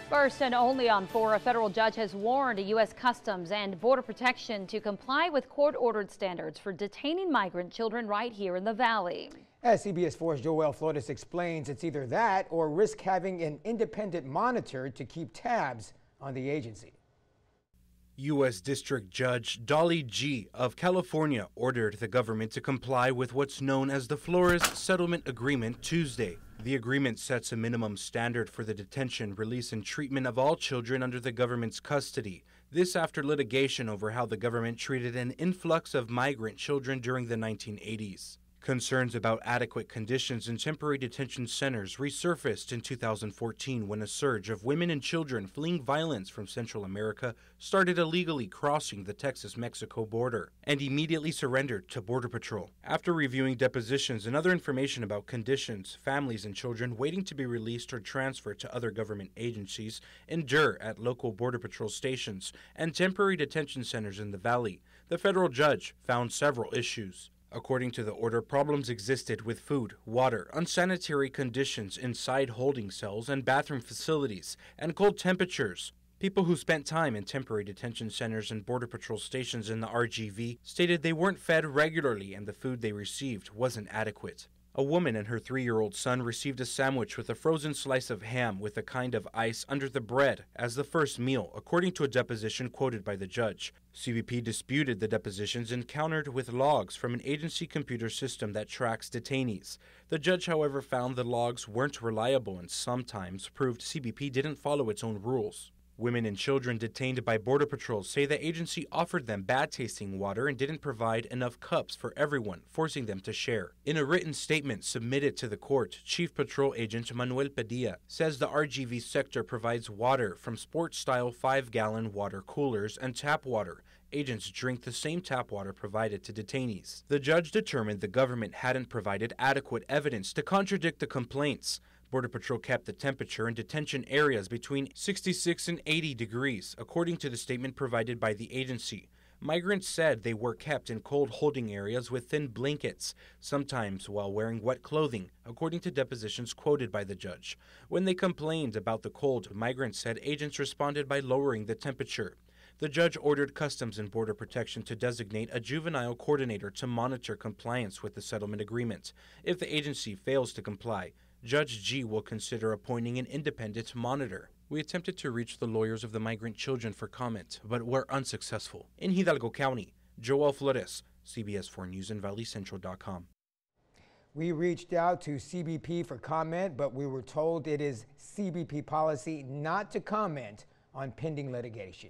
First and only on 4, a federal judge has warned U.S. Customs and Border Protection to comply with court-ordered standards for detaining migrant children right here in the Valley. As CBS 4's Flores explains, it's either that or risk having an independent monitor to keep tabs on the agency. U.S. District Judge Dolly G. of California ordered the government to comply with what's known as the Flores Settlement Agreement Tuesday. The agreement sets a minimum standard for the detention, release, and treatment of all children under the government's custody. This after litigation over how the government treated an influx of migrant children during the 1980s. Concerns about adequate conditions in temporary detention centers resurfaced in 2014 when a surge of women and children fleeing violence from Central America started illegally crossing the Texas-Mexico border and immediately surrendered to Border Patrol. After reviewing depositions and other information about conditions families and children waiting to be released or transferred to other government agencies endure at local Border Patrol stations and temporary detention centers in the Valley, the federal judge found several issues. According to the order, problems existed with food, water, unsanitary conditions inside holding cells and bathroom facilities, and cold temperatures. People who spent time in temporary detention centers and Border Patrol stations in the RGV stated they weren't fed regularly and the food they received wasn't adequate. A woman and her 3-year-old son received a sandwich with a frozen slice of ham with a kind of ice under the bread as the first meal, according to a deposition quoted by the judge. CBP disputed the depositions and countered with logs from an agency computer system that tracks detainees. The judge, however, found the logs weren't reliable and sometimes proved CBP didn't follow its own rules. Women and children detained by Border Patrol say the agency offered them bad-tasting water and didn't provide enough cups for everyone, forcing them to share. In a written statement submitted to the court, Chief Patrol Agent Manuel Padilla says the RGV sector provides water from sports-style 5-gallon water coolers and tap water. Agents drink the same tap water provided to detainees. The judge determined the government hadn't provided adequate evidence to contradict the complaints. Border Patrol kept the temperature in detention areas between 66 and 80 degrees, according to the statement provided by the agency. Migrants said they were kept in cold holding areas with thin blankets, sometimes while wearing wet clothing, according to depositions quoted by the judge. When they complained about the cold, migrants said agents responded by lowering the temperature. The judge ordered Customs and Border Protection to designate a juvenile coordinator to monitor compliance with the settlement agreement. If the agency fails to comply, Judge G will consider appointing an independent monitor. We attempted to reach the lawyers of the migrant children for comment, but were unsuccessful. In Hidalgo County, Flores, CBS 4 News and ValleyCentral.com. We reached out to CBP for comment, but we were told it is CBP policy not to comment on pending litigation.